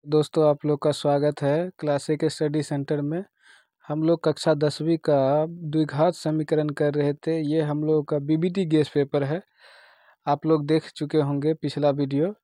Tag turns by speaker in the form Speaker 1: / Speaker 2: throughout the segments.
Speaker 1: दोस्तों आप लोग का स्वागत है क्लासिक स्टडी सेंटर में। हम लोग कक्षा 10वीं का द्विघात समीकरण कर रहे थे। ये हम लोग का बीबीटी गेस पेपर है। आप लोग देख चुके होंगे पिछला वीडियो।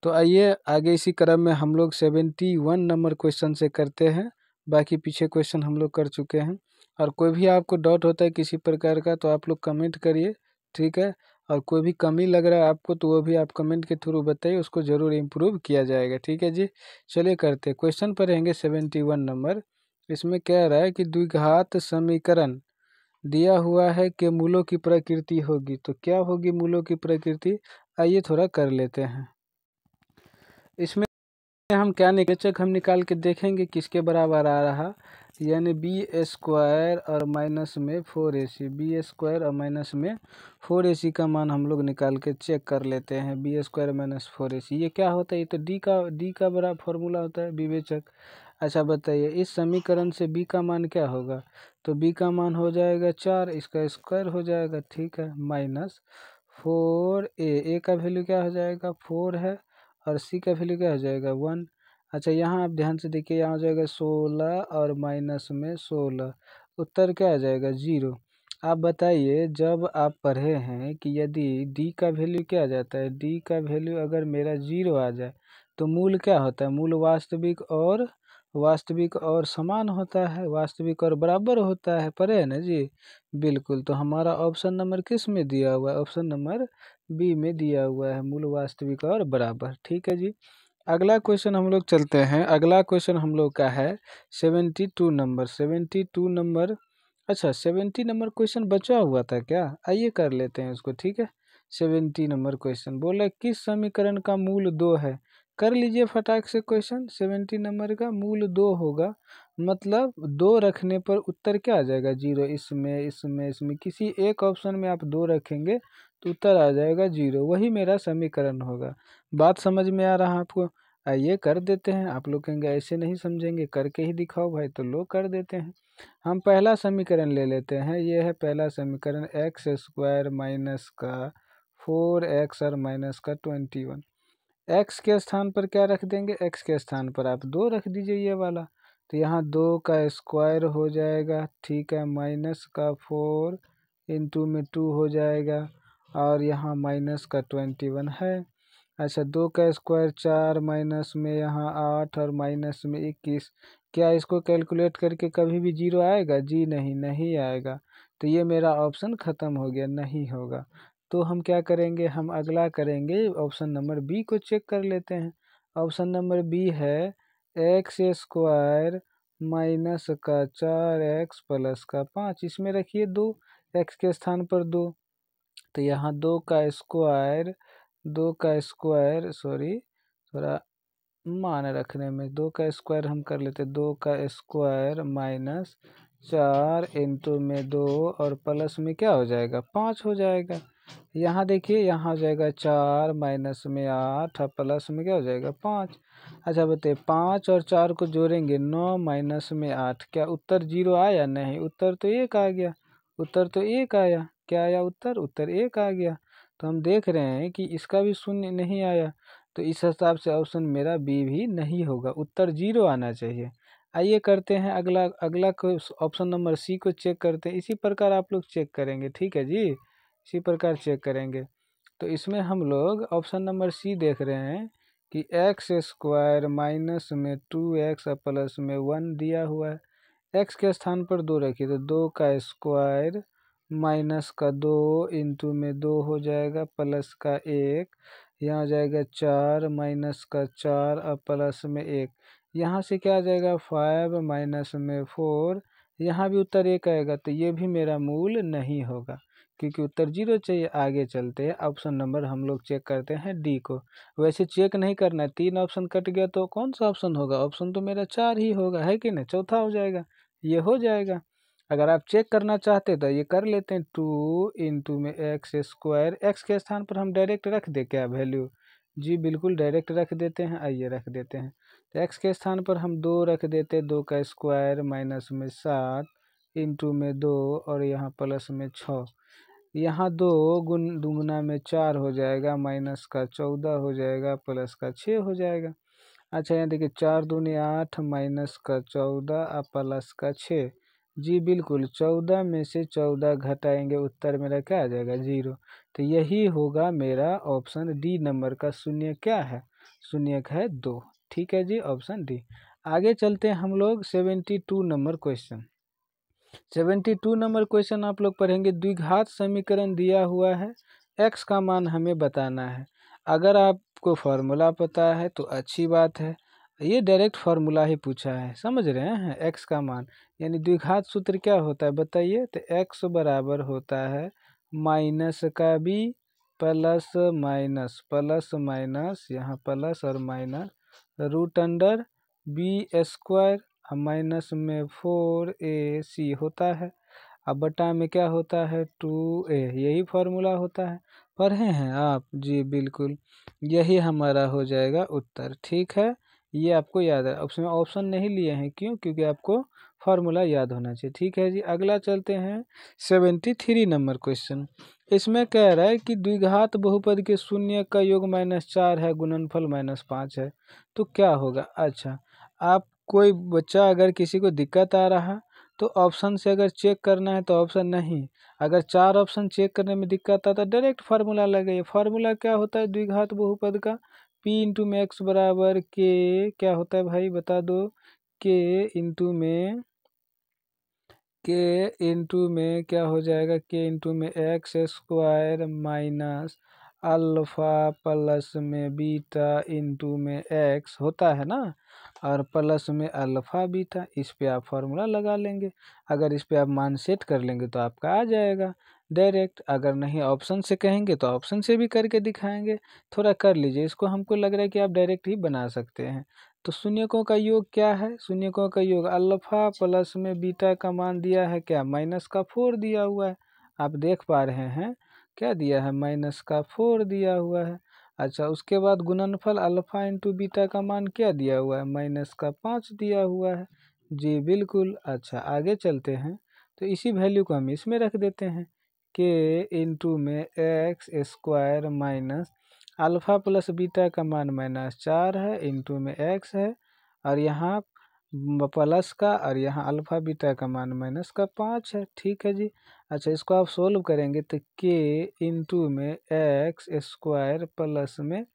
Speaker 1: तो आइए आगे इसी क्रम में हम लोग 71 नंबर क्वेश्चन से करते हैं। बाकी पीछे क्वेश्चन हम लोग कर चुके हैं। और कोई भी आपको डाउट होता है किसी प्रकार का तो आप लोग कमेंट करिए, ठीक है। और कोई भी कमी लग रहा है आपको तो वो भी आप कमेंट के थ्रू बताइए, उसको ज़रूर इम्प्रूव किया जाएगा, ठीक है जी। चलिए करते क्वेश्चन पर रहेंगे 71 नंबर। इसमें कह रहा है कि द्विघात समीकरण दिया हुआ है कि मूलों की प्रकृति होगी। तो क्या होगी मूलों की प्रकृति, आइए थोड़ा कर लेते हैं। इसमें हम क्या निकचक हम निकाल के देखेंगे किसके बराबर आ रहा, यानी बी स्क्वायर और माइनस में 4ac। बी स्क्वायर और माइनस में 4ac का मान हम लोग निकाल के चेक कर लेते हैं। बी स्क्वायर माइनस 4ac ये क्या होता है, ये तो डी का बड़ा फॉर्मूला होता है विवेचक। अच्छा बताइए इस समीकरण से बी का मान क्या होगा, तो बी का मान हो जाएगा 4, इसका स्क्वायर हो जाएगा, ठीक है, माइनस 4a का वैल्यू क्या हो जाएगा 4 है, और सी का वैल्यू क्या हो जाएगा 1। अच्छा यहाँ आप ध्यान से देखिए, यहाँ हो जाएगा 16 और माइनस में 16, उत्तर क्या आ जाएगा 0। आप बताइए जब आप पढ़े हैं कि यदि डी का वैल्यू क्या आ जाता है, डी का वैल्यू अगर मेरा 0 आ जाए तो मूल क्या होता है, मूल वास्तविक और समान होता है, वास्तविक और बराबर होता है, पढ़े है ना जी। बिल्कुल, तो हमारा ऑप्शन नंबर किस में दिया हुआ है, ऑप्शन नंबर बी में दिया हुआ है, मूल वास्तविक और बराबर, ठीक है जी। अगला क्वेश्चन हम लोग चलते हैं। अगला क्वेश्चन हम लोग का है 72 नंबर। 72 नंबर, अच्छा 70 नंबर क्वेश्चन बचा हुआ था क्या, आइए कर लेते हैं उसको, ठीक है। 70 नंबर क्वेश्चन बोला किस समीकरण का मूल 2 है, कर लीजिए फटाक से क्वेश्चन। 70 नंबर का मूल 2 होगा, मतलब 2 रखने पर उत्तर क्या आ जाएगा 0। इसमें किसी एक ऑप्शन में आप 2 रखेंगे तो उत्तर आ जाएगा 0, वही मेरा समीकरण होगा। बात समझ में आ रहा है आपको, आइए कर देते हैं। आप लोग कहेंगे ऐसे नहीं समझेंगे, करके ही दिखाओ भाई, तो लोग कर देते हैं। हम पहला समीकरण ले लेते हैं। ये है पहला समीकरण, एक्स स्क्वायर माइनस का 4x और माइनस का 21। एक्स के स्थान पर क्या रख देंगे, एक्स के स्थान पर आप 2 रख दीजिए ये वाला, तो यहाँ 2 का स्क्वायर हो जाएगा, ठीक है, माइनस का 4 इंटू में 2 हो जाएगा, और यहाँ माइनस का 21 है। अच्छा 2 का स्क्वायर 4, माइनस में यहाँ 8 और माइनस में 21। क्या इसको कैलकुलेट करके कभी भी 0 आएगा जी, नहीं आएगा। तो ये मेरा ऑप्शन ख़त्म हो गया, नहीं होगा। तो हम क्या करेंगे, हम अगला करेंगे, ऑप्शन नंबर बी को चेक कर लेते हैं। ऑप्शन नंबर बी है एक्स स्क्वायर माइनस का 4x प्लस का 5, इसमें रखिए 2, एक्स के स्थान पर 2, तो यहाँ 2 का स्क्वायर सॉरी, थोड़ा मान रखने में 2 का स्क्वायर हम कर लेते, 2 का स्क्वायर माइनस 4 इंटू में 2 और प्लस में क्या हो जाएगा 5 हो जाएगा। यहाँ देखिए, यहाँ हो जाएगा 4 माइनस में 8 और प्लस में क्या हो जाएगा 5। अच्छा बताइए 5 और 4 को जोड़ेंगे 9 माइनस में 8, क्या उत्तर 0 आया, नहीं, उत्तर तो 1 आ गया, उत्तर तो 1 आया। क्या आया उत्तर, उत्तर 1 आ गया। तो हम देख रहे हैं कि इसका भी शून्य नहीं आया, तो इस हिसाब से ऑप्शन मेरा बी भी नहीं होगा, उत्तर 0 आना चाहिए। आइए करते हैं अगला। अगला को ऑप्शन नंबर सी को चेक करते हैं। इसी प्रकार आप लोग चेक करेंगे, ठीक है जी, इसी प्रकार चेक करेंगे। तो इसमें हम लोग ऑप्शन नंबर सी देख रहे हैं कि एक्स स्क्वायर माइनस में 2x और प्लस में 1 दिया हुआ है। एक्स के स्थान पर 2 रखिए, तो 2 का स्क्वायर माइनस का 2 इंटू में 2 हो जाएगा, प्लस का 1, यहाँ आ जाएगा 4 माइनस का 4 और प्लस में 1, यहाँ से क्या आ जाएगा 5 माइनस में 4, यहाँ भी उत्तर 1 आएगा, तो ये भी मेरा मूल नहीं होगा क्योंकि उत्तर 0 चाहिए। आगे चलते हैं, ऑप्शन नंबर हम लोग चेक करते हैं डी को। वैसे चेक नहीं करना है, 3 ऑप्शन कट गया तो कौन सा ऑप्शन होगा, ऑप्शन तो मेरा 4 ही होगा, है कि नहीं, चौथा हो जाएगा, ये हो जाएगा। अगर आप चेक करना चाहते तो ये कर लेते हैं, 2 इंटू में एक्स स्क्वायर, एक्स के स्थान पर हम डायरेक्ट रख दे क्या वैल्यू, जी बिल्कुल डायरेक्ट रख देते हैं, आइए रख देते हैं। तो एक्स के स्थान पर हम 2 रख देते हैं, 2 का स्क्वायर माइनस में 7 इंटू में 2 और यहाँ प्लस में 6, यहाँ 2 दुगुना में 4 हो जाएगा, माइनस का 14 हो जाएगा, प्लस का 6 हो जाएगा। अच्छा यहाँ देखिए 4 दूनी 8 माइनस का 14 और प्लस का 6। जी बिल्कुल 14 में से 14 घटाएंगे उत्तर मेरा क्या आ जाएगा 0। तो यही होगा मेरा ऑप्शन डी नंबर का शून्य क्या है, शून्य है 2। ठीक है जी, ऑप्शन डी। आगे चलते हैं हम लोग 72 नंबर क्वेश्चन। 72 नंबर क्वेश्चन आप लोग पढ़ेंगे। द्विघात समीकरण दिया हुआ है, एक्स का मान हमें बताना है। अगर आपको फॉर्मूला पता है तो अच्छी बात है, ये डायरेक्ट फार्मूला ही पूछा है, समझ रहे हैं। एक्स का मान यानी द्विघात सूत्र क्या होता है बताइए। तो एक्स बराबर होता है माइनस का B plus minus plus minus, यहाँ प्लस और minus root under B square minus में 4ac होता है। अब बटा में क्या होता है 2a, यही फार्मूला होता है। पढ़े हैं आप? जी बिल्कुल, यही हमारा हो जाएगा उत्तर। ठीक है, ये आपको याद है। उसमें ऑप्शन नहीं लिए हैं, क्यों? क्योंकि आपको फार्मूला याद होना चाहिए। ठीक है जी, अगला चलते हैं 73 नंबर क्वेश्चन। इसमें कह रहा है कि द्विघात बहुपद के शून्य का योग -4 है, गुणनफल -5 है, तो क्या होगा। अच्छा, आप कोई बच्चा अगर किसी को दिक्कत आ रहा तो ऑप्शन से अगर चेक करना है तो ऑप्शन नहीं, अगर 4 ऑप्शन चेक करने में दिक्कत आता तो डायरेक्ट फार्मूला लगाइए। फार्मूला क्या होता है द्विघात बहुपद का? p इंटू में एक्स बराबर के क्या होता है भाई बता दो, के इंटू में क्या हो जाएगा, के इंटू में x square minus alpha plus में बीटा इंटू में एक्स होता है ना, और प्लस में अल्फा बीटा। इस पे आप फार्मूला लगा लेंगे। अगर इस पे आप मान सेट कर लेंगे तो आपका आ जाएगा डायरेक्ट। अगर नहीं ऑप्शन से कहेंगे तो ऑप्शन से भी करके दिखाएंगे। थोड़ा कर लीजिए इसको, हमको लग रहा है कि आप डायरेक्ट ही बना सकते हैं। तो शून्यकों का योग क्या है? शून्यकों का योग अल्फा प्लस में बीटा का मान दिया है क्या, -4 दिया हुआ है। आप देख पा रहे हैं क्या दिया है, -4 दिया हुआ है। अच्छा, उसके बाद गुणनफल अल्फा इंटू बीटा का मान क्या दिया हुआ है, -5 दिया हुआ है। जी बिल्कुल। अच्छा आगे चलते हैं, तो इसी वैल्यू को हम इसमें रख देते हैं, के इंटू में x square minus alpha plus beta का मान -4 है, इंटू में एक्स है, और यहाँ प्लस का, और यहाँ अल्फा बीटा का मान -5 है। ठीक है जी। अच्छा, इसको आप सोल्व करेंगे तो के इंटू में एक्स स्क्वायर प्लस में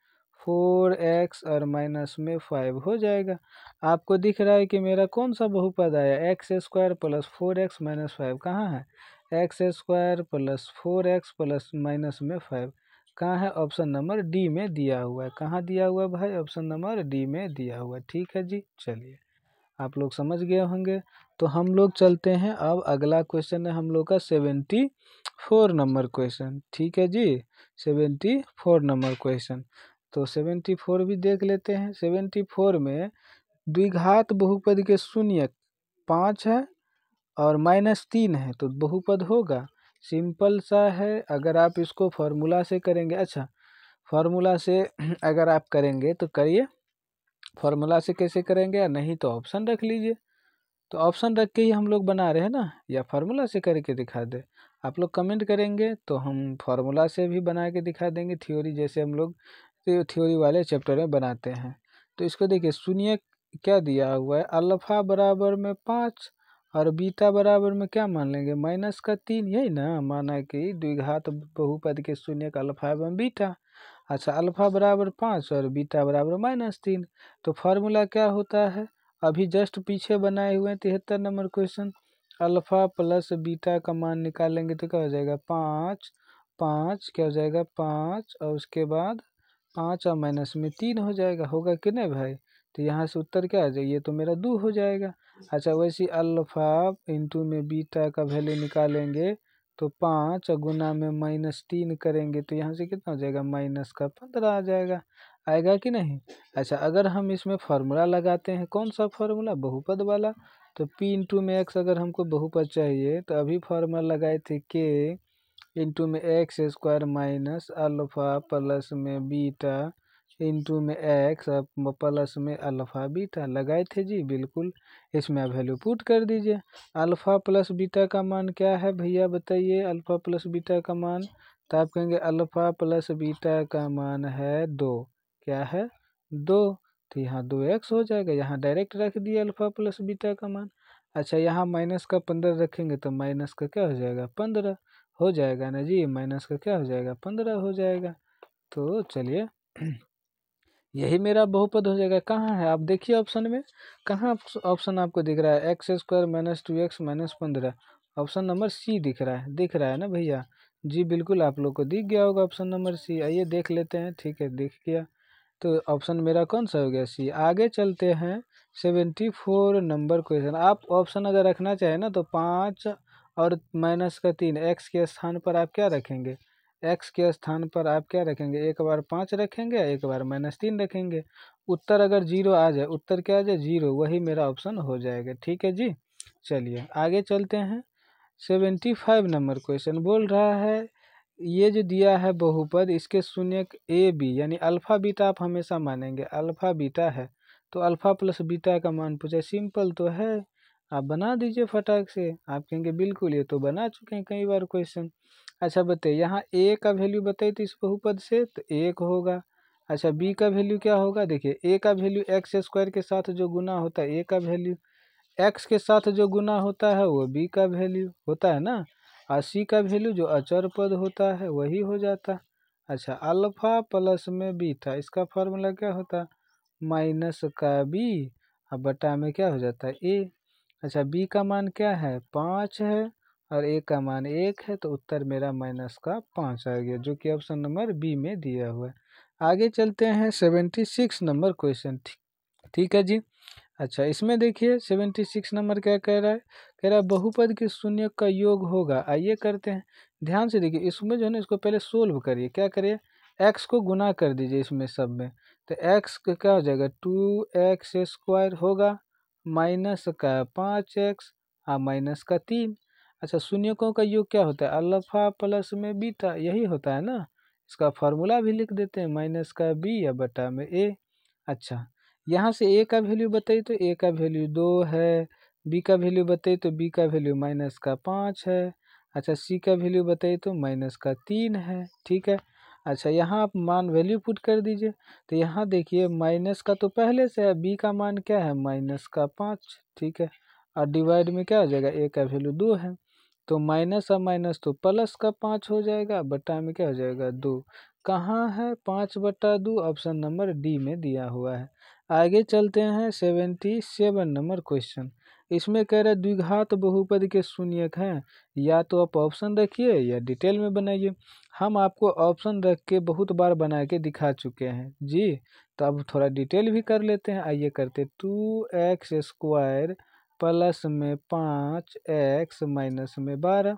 Speaker 1: 4x और माइनस में 5 हो जाएगा। आपको दिख रहा है कि मेरा कौन सा बहुपद आया, x square plus 4x minus 5 कहाँ है, X square plus 4x plus minus में 5 कहाँ है, ऑप्शन नंबर डी में दिया हुआ है। कहाँ दिया हुआ है भाई, ऑप्शन नंबर डी में दिया हुआ है। ठीक है जी, चलिए आप लोग समझ गए होंगे। तो हम लोग चलते हैं, अब अगला क्वेश्चन है हम लोग का 74 नंबर क्वेश्चन। ठीक है जी, 74 नंबर क्वेश्चन। तो 74 भी देख लेते हैं। 74 में द्विघात बहुपद के शून्य 5 है और -3 है, तो बहुपद होगा। सिंपल सा है, अगर आप इसको फॉर्मूला से करेंगे। अच्छा, फार्मूला से अगर आप करेंगे तो करिए, फार्मूला से कैसे करेंगे, या नहीं तो ऑप्शन रख लीजिए। तो ऑप्शन रख के ही हम लोग बना रहे हैं ना, या फार्मूला से करके दिखा दे। आप लोग कमेंट करेंगे तो हम फार्मूला से भी बना के दिखा देंगे, थ्योरी जैसे हम लोग थ्योरी वाले चैप्टर में बनाते हैं। तो इसको देखिए, शून्य क्या दिया हुआ है, अल्फा बराबर में 5 और बीटा बराबर में क्या मान लेंगे, -3। यही ना माना कि द्विघात बहुपद के शून्य का अल्फा एवं बीटा। अच्छा, अल्फा बराबर 5 और बीटा बराबर -3। तो फार्मूला क्या होता है, अभी जस्ट पीछे बनाए हुए हैं 73 number question. Alpha plus beta का मान निकालेंगे तो क्या हो जाएगा, 5 5 क्या हो जाएगा 5, और उसके बाद 5 और माइनस में 3 हो जाएगा। होगा कि नहीं भाई? तो यहाँ से उत्तर क्या आ जाएगा, ये तो मेरा 2 हो जाएगा। अच्छा, वैसे अल्फा इंटू में बीटा का वैल्यू निकालेंगे तो 5 और गुना में -3 करेंगे तो यहाँ से कितना हो जाएगा, -15 आ जाएगा। आएगा कि नहीं? अच्छा, अगर हम इसमें फार्मूला लगाते हैं, कौन सा फार्मूला, बहुपद वाला। तो p इंटू में x अगर हमको बहुपद चाहिए तो अभी फार्मूला लगाए थे k इंटू में x square minus alpha plus में बीटा इंटू में एक्स प्लस में अल्फा बीटा लगाए थे जी बिल्कुल। इसमें आप वैल्यू पुट कर दीजिए। अल्फा प्लस बीटा का मान क्या है भैया बताइए, अल्फा प्लस बीटा का मान। तो आप कहेंगे अल्फा प्लस बीटा का मान है 2। क्या है, 2। तो यहाँ 2x हो जाएगा, यहाँ डायरेक्ट रख दिया अल्फा प्लस बीटा का मान। अच्छा यहाँ माइनस का 15 रखेंगे तो माइनस का क्या हो जाएगा 15 हो जाएगा ना जी, माइनस का क्या हो जाएगा 15 हो जाएगा। तो चलिए यही मेरा बहुपद हो जाएगा। कहाँ है आप देखिए ऑप्शन में, कहाँ ऑप्शन आपको दिख रहा है X square minus 2x minus 15, option number C दिख रहा है ना भैया जी, बिल्कुल आप लोग को दिख गया होगा ऑप्शन नंबर सी। आइए देख लेते हैं, ठीक है दिख गया, तो ऑप्शन मेरा कौन सा हो गया सी। आगे चलते हैं 74 नंबर क्वेश्चन। आप ऑप्शन अगर रखना चाहें ना तो 5 और माइनस का 3 एक्स के स्थान पर आप क्या रखेंगे, एक्स के स्थान पर आप क्या रखेंगे, एक बार 5 रखेंगे एक बार -3 रखेंगे। उत्तर अगर 0 आ जाए, उत्तर क्या आ जाए 0, वही मेरा ऑप्शन हो जाएगा। ठीक है जी, चलिए आगे चलते हैं। 75 नंबर क्वेश्चन बोल रहा है ये जो दिया है बहुपद, इसके शून्यक ए बी यानी अल्फा बीटा आप हमेशा मानेंगे, अल्फा बीटा है तो अल्फा प्लस बीटा का मान पूछे, सिंपल तो है, आप बना दीजिए फटाक से। आप कहेंगे बिल्कुल ये तो बना चुके हैं कई बार क्वेश्चन। अच्छा बताइए यहाँ ए का वैल्यू बताइए तो इस बहुपद से तो 1 होगा। अच्छा बी का वैल्यू क्या होगा, देखिए ए का वैल्यू एक्स स्क्वायर के साथ जो गुना होता है ए का वैल्यू, एक्स के साथ जो गुना होता है वो बी का वैल्यू होता है ना, और सी का वैल्यू जो अचर पद होता है वही हो जाता। अच्छा अल्फा प्लस में बीटा, इसका फॉर्मूला क्या होता, माइनस का बी और बटा में क्या हो जाता है ए। अच्छा बी का मान क्या है 5 है और ए का मान 1 है, तो उत्तर मेरा माइनस का 5 आ गया, जो कि ऑप्शन नंबर बी में दिया हुआ है। आगे चलते हैं 76 नंबर क्वेश्चन। ठीक है जी। अच्छा इसमें देखिए 76 नंबर क्या कह रहा है, कह रहा है बहुपद के शून्य का योग होगा। आइए करते हैं, ध्यान से देखिए, इसमें जो है ना इसको पहले सोल्व करिए, क्या करिए एक्स को गुना कर दीजिए इसमें सब में, तो एक्स का क्या हो जाएगा 2x² होगा, माइनस का 5x और माइनस का 3। अच्छा शून्यकों का योग क्या होता है अल्फा प्लस में बीटा, यही होता है ना, इसका फार्मूला भी लिख देते हैं, माइनस का बी या बटा में ए। अच्छा यहाँ से ए का वैल्यू बताइए तो ए का वैल्यू 2 है, बी का वैल्यू बताइए तो बी का वैल्यू माइनस का 5 है। अच्छा सी का वैल्यू बताइए तो माइनस का 3 है। ठीक है, अच्छा यहाँ आप मान वैल्यू पुट कर दीजिए, तो यहाँ देखिए माइनस का तो पहले से है, बी का मान क्या है माइनस का 5, ठीक है, और डिवाइड में क्या हो जाएगा ए का वैल्यू 2 है, तो माइनस और माइनस तो प्लस का 5 हो जाएगा, बटा में क्या हो जाएगा 2। कहाँ है 5/2, ऑप्शन नंबर डी में दिया हुआ है। आगे चलते हैं 77 नंबर क्वेश्चन। इसमें कह रहा है द्विघात बहुपद के शून्यक हैं, या तो आप ऑप्शन रखिए या डिटेल में बनाइए। हम आपको ऑप्शन रख के बहुत बार बना के दिखा चुके हैं जी, तो अब थोड़ा डिटेल भी कर लेते हैं। आइए करते 2x² प्लस में 5x माइनस में 12,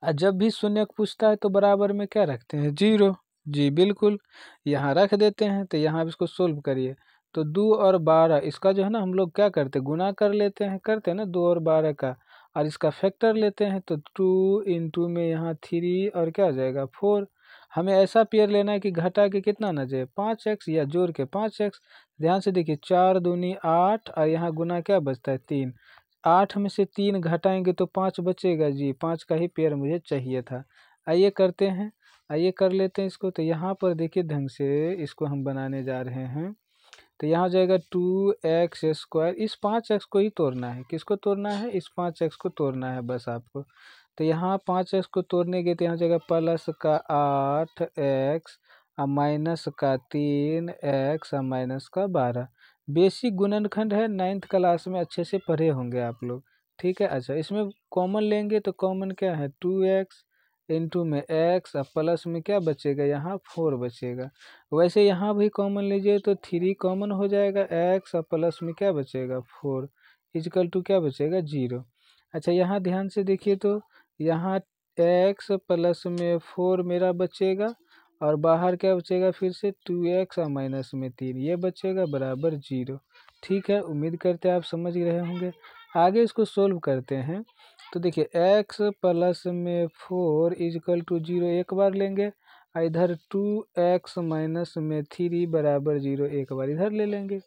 Speaker 1: और जब भी शून्यक पूछता है तो बराबर में क्या रखते हैं 0, जी बिल्कुल, यहाँ रख देते हैं। तो यहाँ इसको सोल्व करिए, तो 2 और 12 इसका जो है ना हम लोग क्या करते हैं गुना कर लेते हैं, करते हैं ना 2 और 12 का, और इसका फैक्टर लेते हैं, तो 2 इंटू में यहाँ 3 और क्या हो जाएगा 4। हमें ऐसा पेयर लेना है कि घटा के कितना ना जाए 5x या जोड़ के 5x। ध्यान से देखिए 4 दूनी 8 और यहाँ गुना क्या बचता है 3, 8 में से 3 घटाएंगे तो 5 बचेगा जी, 5 का ही पेयर मुझे चाहिए था। आइए करते हैं, आइए कर लेते हैं इसको। तो यहाँ पर देखिए ढंग से इसको हम बनाने जा रहे हैं, तो यहाँ हो जाएगा 2x², इस 5x को ही तोड़ना है, किसको तोड़ना है इस 5x को तोड़ना है बस आपको। तो यहाँ 5x को तोड़ने के तो यहाँ हो जाएगा प्लस का 8x और माइनस का 3x और माइनस का 12। बेसिक गुणनखंड है, 9th क्लास में अच्छे से पढ़े होंगे आप लोग, ठीक है। अच्छा इसमें कॉमन लेंगे तो कॉमन क्या है 2x इंटू में x और प्लस में क्या बचेगा यहाँ 4 बचेगा। वैसे यहाँ भी कॉमन लीजिए तो 3 कॉमन हो जाएगा, x और प्लस में क्या बचेगा 4 इजकल टू क्या बचेगा 0। अच्छा यहाँ ध्यान से देखिए तो यहाँ x प्लस में 4 मेरा बचेगा, और बाहर क्या बचेगा फिर से 2x और माइनस में 3 ये बचेगा बराबर 0। ठीक है, उम्मीद करते हैं आप समझ ही रहे होंगे। आगे इसको सोल्व करते हैं, तो देखिए x प्लस में 4 इजकल टू 0 एक बार लेंगे, और इधर 2x माइनस में 3 बराबर 0 एक बार इधर ले लेंगे।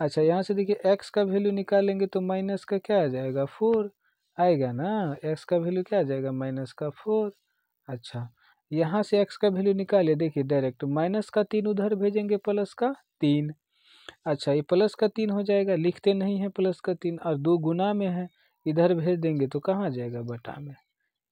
Speaker 1: अच्छा यहाँ से देखिए x का वैल्यू निकालेंगे तो माइनस का क्या आ जाएगा 4 आएगा ना, x का वैल्यू क्या आ जाएगा माइनस का 4। अच्छा यहाँ से x का वैल्यू निकालिए, देखिए डायरेक्ट माइनस का 3 उधर भेजेंगे प्लस का 3, अच्छा ये प्लस का 3 हो जाएगा, लिखते नहीं है प्लस का 3, और 2 गुना में है, इधर भेज देंगे तो कहाँ जाएगा, बटा में।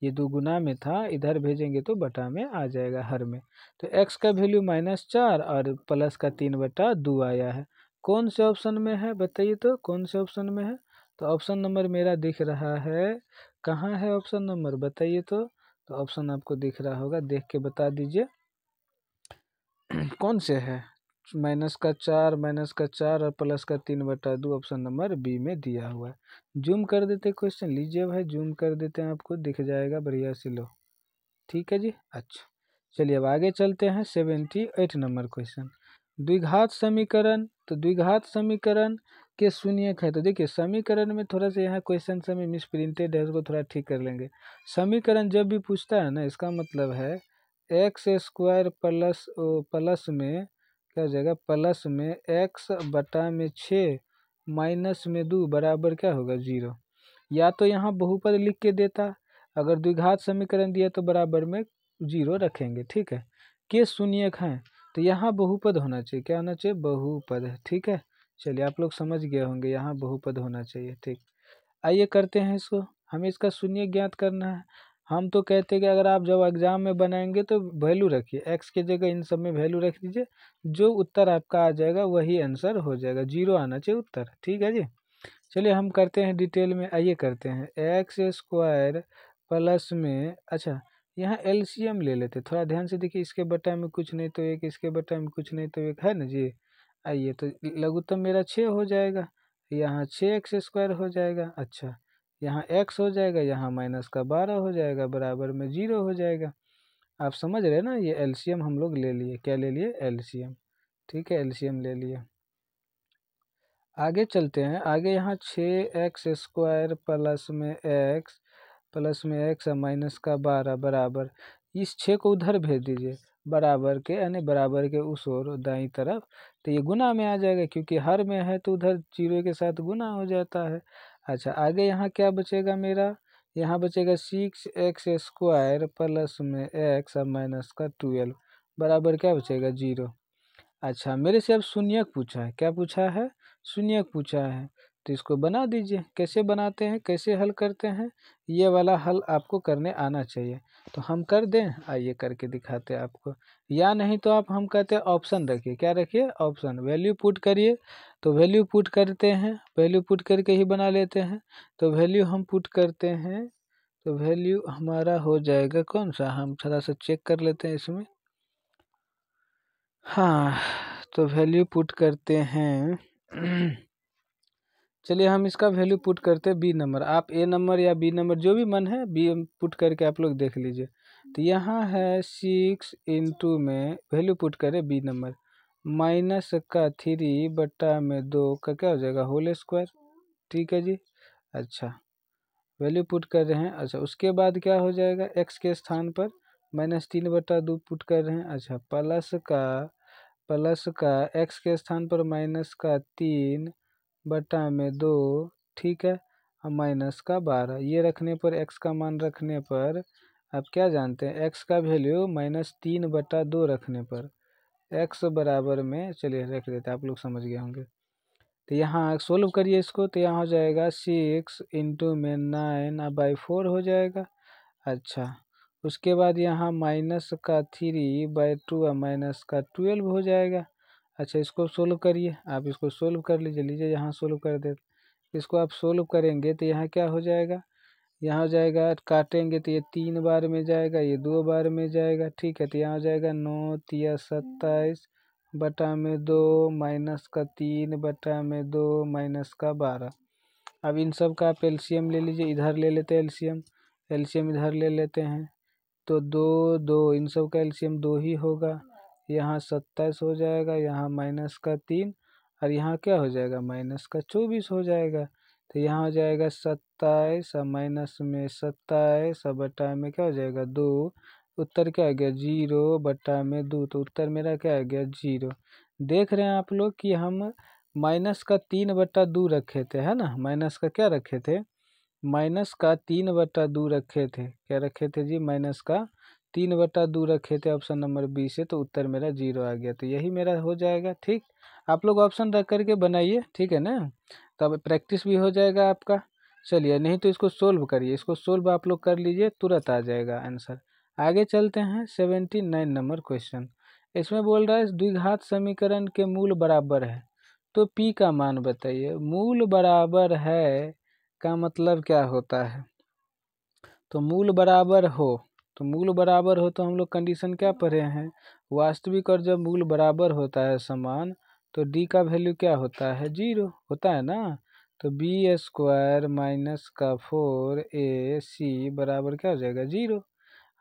Speaker 1: ये 2 गुना में था, इधर भेजेंगे तो बटा में आ जाएगा हर में। तो x का वैल्यू -4 और प्लस का 3/2 आया है। कौन से ऑप्शन में है बताइए, तो कौन से ऑप्शन में है। तो ऑप्शन नंबर मेरा दिख रहा है, कहाँ है ऑप्शन नंबर बताइए तो ऑप्शन आपको दिख रहा होगा, देख के बता दीजिए कौन से है। -4 -4 और प्लस का 3/2 ऑप्शन नंबर बी में दिया हुआ है। जूम कर देते क्वेश्चन, लीजिए भाई जूम कर देते हैं, आपको दिख जाएगा बढ़िया से, लो ठीक है जी। अच्छा चलिए अब आगे चलते हैं 78 नंबर क्वेश्चन। द्विघात समीकरण, तो द्विघात समीकरण के शून्यक है। तो देखिए समीकरण में थोड़ा सा यहाँ क्वेश्चन में मिस प्रिंटेड है, उसको थोड़ा ठीक कर लेंगे। समीकरण जब भी पूछता है ना, इसका मतलब है x² प्लस में क्या हो जाएगा, प्लस में x/6 -2 बराबर क्या होगा 0। या तो यहाँ बहुपद लिख के देता, अगर द्विघात समीकरण दिया तो बराबर में 0 रखेंगे, ठीक है। के शून्यक हैं तो यहाँ बहुपद होना चाहिए, क्या होना चाहिए, बहुपद है, ठीक है। चलिए आप लोग समझ गए होंगे, यहाँ बहुपद होना चाहिए, ठीक। आइए करते हैं इसको, हमें इसका शून्य ज्ञात करना है। हम तो कहते हैं कि अगर आप जब एग्जाम में बनाएंगे तो वैल्यू रखिए, एक्स की जगह इन सब में वैल्यू रख दीजिए, जो उत्तर आपका आ जाएगा वही आंसर हो जाएगा, 0 आना चाहिए उत्तर, ठीक है जी। चलिए हम करते हैं डिटेल में, आइए करते हैं। x² प्लस में, अच्छा यहाँ एलसीएम ले लेते, थोड़ा ध्यान से देखिए, इसके बटा में कुछ नहीं तो एक, इसके बटा में कुछ नहीं तो एक, है ना जी। आइए तो लघुत्तम मेरा 6 हो जाएगा, यहाँ 6x² हो जाएगा। अच्छा यहाँ x हो जाएगा, यहाँ -12 हो जाएगा, बराबर में 0 हो जाएगा। आप समझ रहे हैं ना, ये एलसीएम हम लोग ले लिए, क्या ले लिए, एलसीएम, ठीक है, एलसीएम ले लिए। आगे चलते हैं, आगे यहाँ 6x² प्लस में x और -12 बराबर, इस 6 को उधर भेज दीजिए, बराबर के यानी बराबर के उस ओर दाईं तरफ, तो ये गुना में आ जाएगा, क्योंकि हर में है तो उधर 0 के साथ गुना हो जाता है। अच्छा आगे यहाँ क्या बचेगा मेरा, यहाँ बचेगा 6x² प्लस में x और -12 बराबर क्या बचेगा 0। अच्छा मेरे से अब शून्यक पूछा है, क्या पूछा है, शून्यक पूछा है, तो इसको बना दीजिए। कैसे बनाते हैं, कैसे हल करते हैं, ये वाला हल आपको करने आना चाहिए। तो हम कर दें, आइए करके दिखाते हैं आपको, या नहीं तो आप, हम कहते हैं ऑप्शन रखिए, क्या रखिए, ऑप्शन, वैल्यू पुट करिए। तो वैल्यू पुट करते हैं, वैल्यू पुट करके ही बना लेते हैं। तो वैल्यू हम पुट करते हैं, तो वैल्यू हमारा हो जाएगा कौन सा, हम थोड़ा सा चेक कर लेते हैं इसमें। हाँ तो वैल्यू पुट करते हैं चलिए हम इसका वैल्यू पुट करते हैं बी नंबर, आप ए नंबर या बी नंबर जो भी मन है, बी पुट करके आप लोग देख लीजिए। तो यहाँ है 6 इंटू में वैल्यू पुट करें बी नंबर, -3/2 का क्या हो जाएगा होल स्क्वायर, ठीक है जी। अच्छा वैल्यू पुट कर रहे हैं, अच्छा उसके बाद क्या हो जाएगा, एक्स के स्थान पर -3/2 पुट कर रहे हैं। अच्छा प्लस का एक्स के स्थान पर -3/2, ठीक है, और -12, ये रखने पर एक्स का मान रखने पर आप क्या जानते हैं, एक्स का वैल्यू -3/2 रखने पर एक्स बराबर में, चलिए रख देते हैं, आप लोग समझ गए होंगे। तो यहाँ सोल्व करिए इसको, तो यहाँ हो जाएगा 6 इंटू में 9/4 हो जाएगा। अच्छा उसके बाद यहाँ -3/2 और -12 हो जाएगा। अच्छा इसको सोल्व करिए, आप इसको सोल्व कर लीजिए, यहाँ सोल्व कर दे, इसको आप सोल्व करेंगे तो यहाँ क्या हो जाएगा, यहाँ हो जाएगा, काटेंगे तो ये 3 बार में जाएगा, ये 2 बार में जाएगा, ठीक है। तो यहाँ हो जाएगा 9×3 = 27/2 -3/2 -12। अब इन सब का आप एलसीएम ले लीजिए, इधर ले लेते हैं एलसीएम, एलसीएम इधर ले लेते हैं, तो 2 इन सब का एलसीएम 2 ही होगा, यहाँ 27 हो जाएगा, यहाँ -3 और यहाँ क्या हो जाएगा -24 हो जाएगा। तो यहाँ हो जाएगा 27 और माइनस में 27 और बटा में क्या हो जाएगा 2, उत्तर क्या आ गया 0/2, तो उत्तर मेरा क्या आ गया 0। देख रहे हैं आप लोग कि हम -3/2 रखे थे, है ना, माइनस का क्या रखे थे, -3/2 रखे थे, क्या रखे थे जी, -3/2 रखे थे ऑप्शन नंबर बी से, तो उत्तर मेरा 0 आ गया। तो यही मेरा हो जाएगा, ठीक। आप लोग ऑप्शन रख करके बनाइए, ठीक है ना, तब प्रैक्टिस भी हो जाएगा आपका। चलिए, नहीं तो इसको सोल्व करिए, इसको सोल्व आप लोग कर लीजिए, तुरंत आ जाएगा आंसर। आगे चलते हैं 79 नंबर क्वेश्चन। इसमें बोल रहा है द्विघात समीकरण के मूल बराबर है तो p का मान बताइए। मूल बराबर है का मतलब क्या होता है? तो मूल बराबर हो, तो मूल बराबर हो तो हम लोग कंडीशन क्या पढ़े हैं, वास्तविक और जब मूल बराबर होता है समान तो d का वैल्यू क्या होता है, 0 होता है ना। तो b² माइनस का 4ac बराबर क्या हो जाएगा, 0।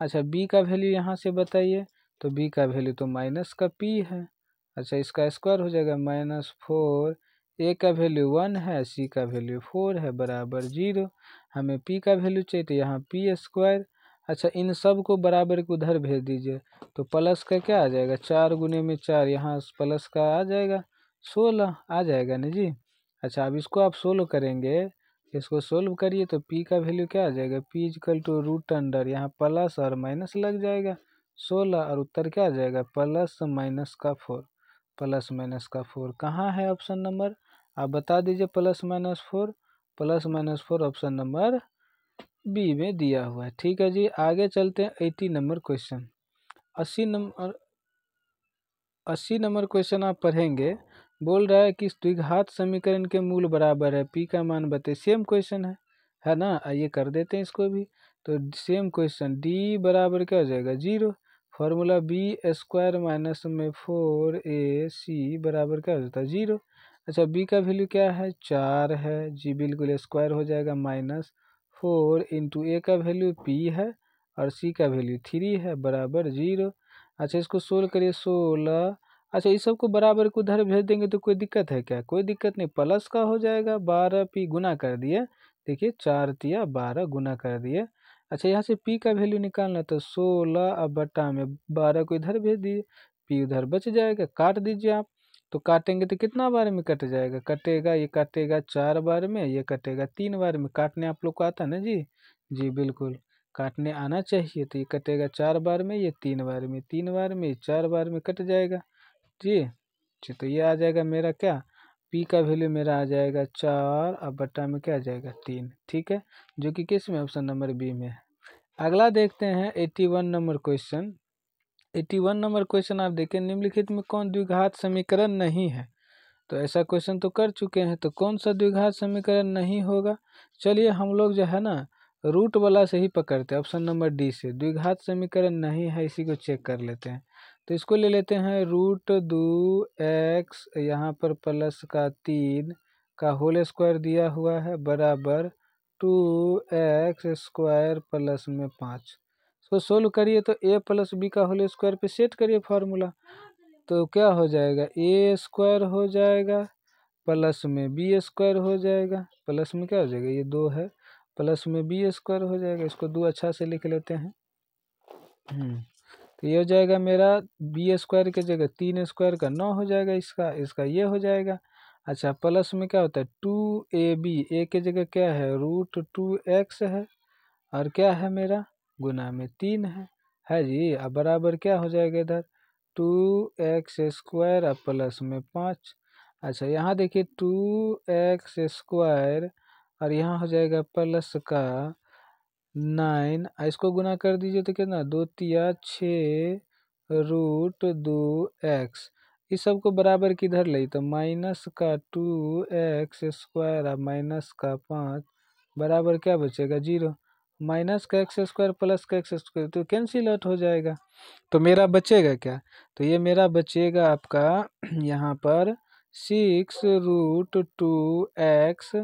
Speaker 1: अच्छा, b का वैल्यू यहाँ से बताइए, तो b का वैल्यू तो माइनस का p है। अच्छा, इसका स्क्वायर हो जाएगा -4, a का वैल्यू 1 है, c का वैल्यू 4 है, बराबर 0। हमें p का वैल्यू चाहिए तो यहाँ p²। अच्छा, इन सब को बराबर को उधर भेज दीजिए, तो प्लस का क्या आ जाएगा, 4 गुने में 4, यहाँ प्लस का आ जाएगा 16 आ जाएगा ना जी। अच्छा, अब इसको आप सोल्व करेंगे, इसको सोल्व करिए तो p का वैल्यू क्या आ जाएगा, p = यहाँ प्लस और माइनस लग जाएगा 16, और उत्तर क्या आ जाएगा, प्लस माइनस का 4। प्लस माइनस का 4 कहाँ है ऑप्शन नंबर, आप बता दीजिए। Plus minus 4 option number B में दिया हुआ है। ठीक है जी, आगे चलते हैं 80 नंबर क्वेश्चन। 80 नंबर क्वेश्चन आप पढ़ेंगे, बोल रहा है कि द्विघात समीकरण के मूल बराबर है, p का मान बताइए। सेम क्वेश्चन है ना, आइए कर देते हैं इसको भी। तो सेम क्वेश्चन, d बराबर क्या हो जाएगा, 0। फॉर्मूला b² माइनस में 4ac बराबर क्या हो जाता है, 0। अच्छा, b का वैल्यू क्या है, 4 है जी, बिल्कुल स्क्वायर हो जाएगा -4 इंटू a का वैल्यू p है और c का वैल्यू 3 है, बराबर 0। अच्छा, इसको सोल्व करिए, 16। अच्छा, इस सब को बराबर को उधर भेज देंगे तो कोई दिक्कत है क्या, कोई दिक्कत नहीं, प्लस का हो जाएगा। 12 p गुना कर दिए, देखिए 4 तिया 12 गुना कर दिए। अच्छा, यहाँ से p का वैल्यू निकालना, तो 16 अब बटा में 12 को इधर भेज दिए, p उधर बच जाएगा, काट दीजिए आप। तो काटेंगे तो कितना बार में कट जाएगा, कटेगा, ये कटेगा 4 बार में, ये कटेगा 3 बार में। काटने आप लोग को आता है ना जी, जी बिल्कुल काटने आना चाहिए। तो ये कटेगा 4 बार में, ये 3 बार में, 3 बार में, 4 बार में कट जाएगा जी। तो ये आ जाएगा मेरा क्या, p का वैल्यू मेरा आ जाएगा 4 अब बट्टा में क्या आ जाएगा 3। ठीक है, जो कि किस में, ऑप्शन नंबर बी में है। अगला देखते हैं 81 नंबर क्वेश्चन। 81 नंबर क्वेश्चन आप देखें, निम्नलिखित में कौन द्विघात समीकरण नहीं है। तो ऐसा क्वेश्चन तो कर चुके हैं, तो कौन सा द्विघात समीकरण नहीं होगा। चलिए, हम लोग जो है ना रूट वाला से ही पकड़ते हैं, ऑप्शन नंबर डी से द्विघात समीकरण नहीं है, इसी को चेक कर लेते हैं। तो इसको ले लेते हैं, √2x यहाँ पर प्लस का 3 का होल स्क्वायर दिया हुआ है, बराबर 2x² प्लस में 5। इसको सोल्व करिए तो a + b का होल स्क्वायर पे सेट करिए फार्मूला, तो क्या हो जाएगा, a² हो जाएगा प्लस में b² हो जाएगा, प्लस में क्या हो जाएगा, ये 2 है, प्लस में b² हो जाएगा। इसको 2 अच्छा से लिख लेते हैं। तो ये हो जाएगा मेरा b² की जगह 3² का 9 हो जाएगा, इसका ये हो जाएगा। अच्छा, प्लस में क्या होता है 2ab, a की जगह क्या है √2x है, और क्या है मेरा गुना में 3 है जी। अब बराबर क्या हो जाएगा इधर 2x² और प्लस में 5। अच्छा, यहाँ देखिए 2x² और यहाँ हो जाएगा प्लस का 9, इसको गुना कर दीजिए तो कितना 2 तिया 6 √2x। इस सब को बराबर किधर ले, तो माइनस का 2x² और माइनस का 5 बराबर क्या बचेगा 0। माइनस का x² प्लस का x² तो कैंसिल आउट हो जाएगा, तो मेरा बचेगा क्या, तो ये मेरा बचेगा आपका यहाँ पर 6√2x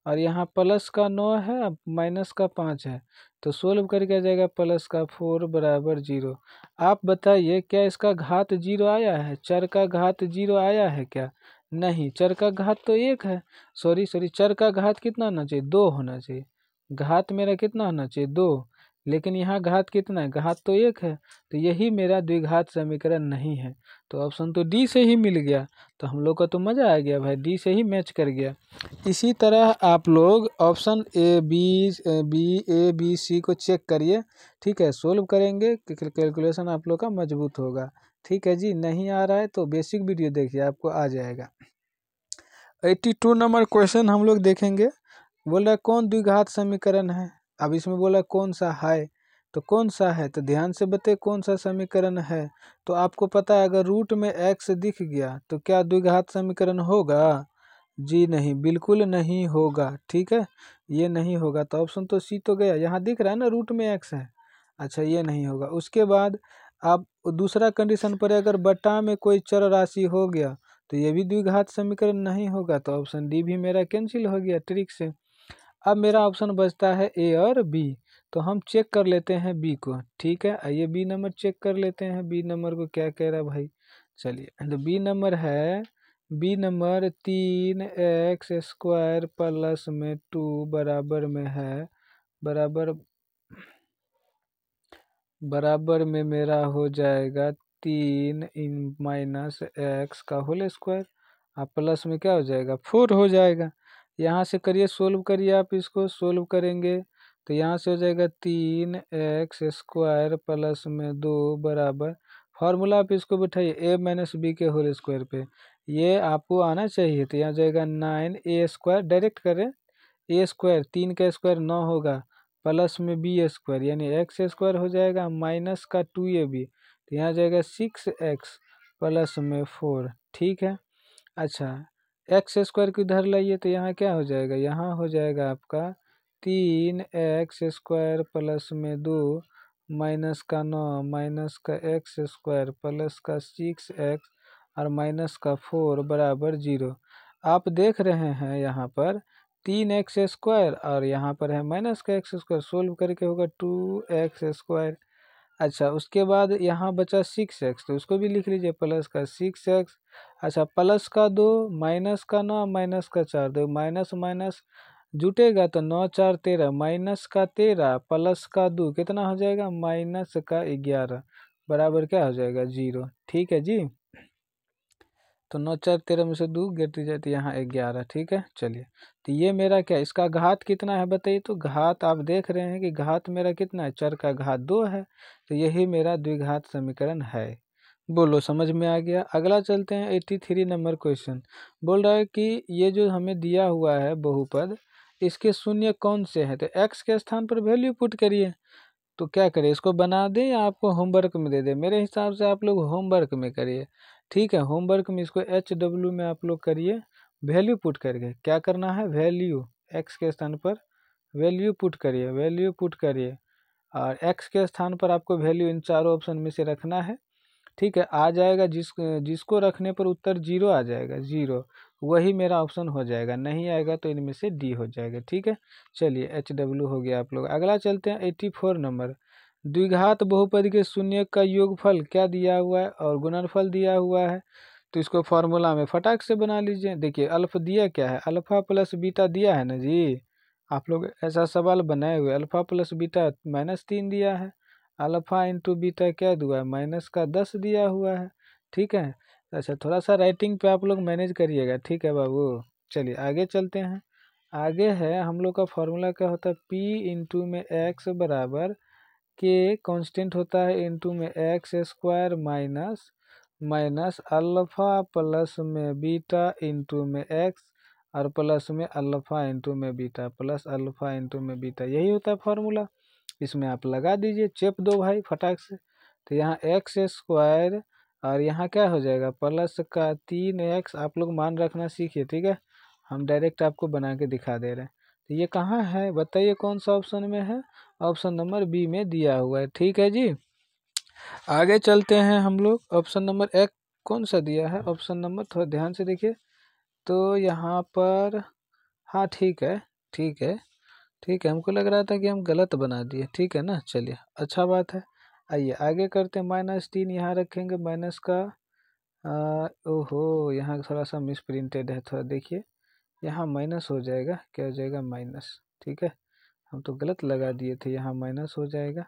Speaker 1: और यहाँ प्लस का 9 है, अब माइनस का 5 है, तो सोल्व करके आ जाएगा प्लस का 4 बराबर 0। आप बताइए क्या इसका घात 0 आया है, चर का घात 0 आया है क्या, नहीं, चर का घात तो 1 है। सॉरी, चर का घात कितना होना चाहिए, 2 होना चाहिए। घात मेरा कितना होना चाहिए, 2, लेकिन यहाँ घात कितना है, घात तो 1 है, तो यही मेरा द्विघात समीकरण नहीं है। तो ऑप्शन तो डी से ही मिल गया, तो हम लोग का तो मज़ा आ गया भाई, डी से ही मैच कर गया। इसी तरह आप लोग ऑप्शन ए बी सी को चेक करिए, ठीक है, सोल्व करेंगे कैलकुलेशन आप लोग का मजबूत होगा। ठीक है जी। नहीं आ रहा है तो बेसिक वीडियो देखिए, आपको आ जाएगा। 82 नंबर क्वेश्चन हम लोग देखेंगे। बोल रहा है कौन द्विघात समीकरण है। अब इसमें बोला कौन सा है, तो कौन सा है तो ध्यान से बताइए कौन सा समीकरण है। तो आपको पता है अगर रूट में x दिख गया तो क्या द्विघात समीकरण होगा? जी नहीं, बिल्कुल नहीं होगा। ठीक है, ये नहीं होगा। तो ऑप्शन तो सी तो गया, यहाँ दिख रहा है ना रूट में x है। अच्छा, ये नहीं होगा। उसके बाद आप दूसरा कंडीशन पर अगर बटा में कोई चर राशि हो गया तो ये भी द्विघात समीकरण नहीं होगा। तो ऑप्शन डी भी मेरा कैंसिल हो गया ट्रिक से। अब मेरा ऑप्शन बचता है ए और बी। तो हम चेक कर लेते हैं बी को। ठीक है, आइए बी नंबर चेक कर लेते हैं। बी नंबर को क्या कह रहा है भाई, चलिए। तो बी नंबर है, बी नंबर 3x² प्लस में 2 बराबर में है, बराबर में मेरा हो जाएगा 3 इन माइनस एक्स का होल स्क्वायर। आप प्लस में क्या हो जाएगा 4 हो जाएगा। यहाँ से करिए, सोल्व करिए। आप इसको सोल्व करेंगे तो यहाँ से हो जाएगा 3x² प्लस में 2 बराबर, फार्मूला आप इसको बैठाइए a माइनस बी के होल स्क्वायर पे, ये आपको आना चाहिए। तो यहाँ जाएगा 9a², डायरेक्ट करें। a², 3 का स्क्वायर 9 होगा, प्लस में b² यानी x² हो जाएगा, माइनस का 2ab, तो यहाँ जाएगा 6x प्लस में 4। ठीक है, अच्छा x² को इधर लाइए तो यहाँ क्या हो जाएगा, यहाँ हो जाएगा आपका 3x² प्लस में 2 माइनस का 9 माइनस का x² प्लस का 6x और माइनस का 4 बराबर 0। आप देख रहे हैं यहाँ पर 3x² और यहाँ पर है माइनस का x², सोल्व करके होगा 2x²। अच्छा, उसके बाद यहाँ बचा 6x, तो उसको भी लिख लीजिए प्लस का 6x। अच्छा, प्लस का 2 माइनस का 9 माइनस का 4, दो माइनस माइनस जुटेगा तो 9 4 13, माइनस का 13 प्लस का 2 कितना हो जाएगा माइनस का 11 बराबर क्या हो जाएगा 0। ठीक है जी, तो 9 4 13 में से 2 गिरती जाती है यहाँ 11। ठीक है, चलिए। तो ये मेरा क्या, इसका घात कितना है बताइए। तो घात आप देख रहे हैं कि घात मेरा कितना है, चर का घात 2 है। तो यही मेरा द्विघात समीकरण है। बोलो समझ में आ गया। अगला चलते हैं 83 नंबर क्वेश्चन। बोल रहा है कि ये जो हमें दिया हुआ है बहुपद, इसके शून्य कौन से हैं। तो x के स्थान पर वैल्यू पुट करिए। तो क्या करें, इसको बना दें या आपको होमवर्क में दे दें। मेरे हिसाब से आप लोग होमवर्क में करिए। ठीक है, होमवर्क में इसको HW में आप लोग करिए। वैल्यू पुट करके क्या करना है, वैल्यू x के स्थान पर वैल्यू पुट करिए, वैल्यू पुट करिए। और x के स्थान पर आपको वैल्यू इन चारों ऑप्शन में से रखना है। ठीक है, आ जाएगा जिसको रखने पर उत्तर 0 आ जाएगा, 0 वही मेरा ऑप्शन हो जाएगा। नहीं आएगा तो इनमें से डी हो जाएगा। ठीक है, चलिए HW हो गया आप लोग। अगला चलते हैं 84 नंबर। द्विघात बहुपद के शून्य का योगफल क्या दिया हुआ है और गुणनफल दिया हुआ है। तो इसको फार्मूला में फटाक से बना लीजिए। देखिए अल्फा दिया क्या है, अल्फा प्लस बीटा दिया है ना जी। आप लोग ऐसा सवाल बनाए हुए, अल्फा प्लस बीटा -3 दिया है, अल्फा इंटू बीटा क्या हुआ है माइनस का 10 दिया हुआ है। ठीक है, अच्छा थोड़ा सा राइटिंग पे आप लोग मैनेज करिएगा। ठीक है बाबू, चलिए आगे चलते हैं। आगे है हम लोग का फॉर्मूला क्या होता है, P इंटू में x बराबर के कांस्टेंट होता है इंटू में x² minus minus alpha plus में बीटा इंटू में x और प्लस में अल्फा इंटू में बीटा प्लस अल्फा इंटू में बीटा, यही होता है फॉर्मूला। इसमें आप लगा दीजिए, चेप दो भाई फटाक से। तो यहाँ x² और यहाँ क्या हो जाएगा प्लस का 3x। आप लोग मान रखना सीखिए, ठीक है, हम डायरेक्ट आपको बना के दिखा दे रहे हैं। तो ये कहाँ है बताइए, कौन सा ऑप्शन में है, ऑप्शन नंबर बी में दिया हुआ है। ठीक है जी, आगे चलते हैं हम लोग। ऑप्शन नंबर एक कौन सा दिया है, ऑप्शन नंबर थोड़ा ध्यान से देखिए। तो यहाँ पर हाँ ठीक है, ठीक है, ठीक है, हमको लग रहा था कि हम गलत बना दिए। ठीक है ना, चलिए अच्छा बात है। आइए आगे करते हैं। -3 यहाँ रखेंगे, माइनस का ओहो यहाँ थोड़ा सा मिस प्रिंटेड है, थोड़ा देखिए। यहाँ माइनस हो जाएगा, क्या हो जाएगा माइनस। ठीक है, हम तो गलत लगा दिए थे, यहाँ माइनस हो जाएगा।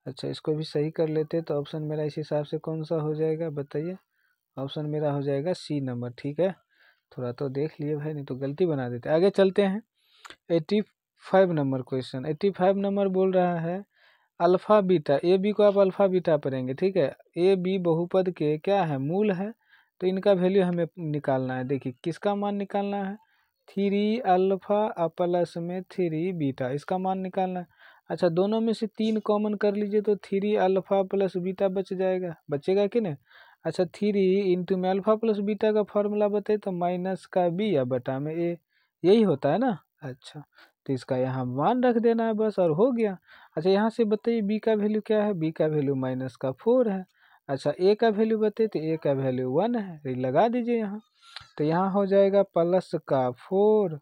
Speaker 1: अच्छा इसको भी सही कर लेते तो ऑप्शन मेरा इस हिसाब से कौन सा हो जाएगा बताइए। ऑप्शन मेरा हो जाएगा सी नंबर। ठीक है, थोड़ा तो देख लिए भाई, नहीं तो गलती बना देते। आगे चलते हैं 85 नंबर क्वेश्चन। 85 नंबर बोल रहा है अल्फ़ा बीटा, ए बी को आप अल्फ़ा बीटा पढ़ेंगे, ठीक है। ए बी बहुपद के क्या है, मूल है, तो इनका वैल्यू हमें निकालना है। देखिए किसका मान निकालना है, 3 अल्फ़ा प्लस में 3 बीटा, इसका मान निकालना है। अच्छा दोनों में से 3 कॉमन कर लीजिए तो 3 अल्फ़ा प्लस बीटा बच जाएगा, बचेगा कि नहीं। अच्छा 3 इंटू में अल्फ़ा प्लस बीटा का फॉर्मूला बताइए तो माइनस का बी या बटा में ए, यही होता है ना। अच्छा तो इसका यहाँ मान रख देना है बस और हो गया। अच्छा यहाँ से बताइए बी का वैल्यू क्या है, बी का वैल्यू माइनस का 4 है। अच्छा ए का वैल्यू बताइए तो ए का वैल्यू 1 है, तो लगा दीजिए यहाँ। तो यहाँ हो जाएगा प्लस का 4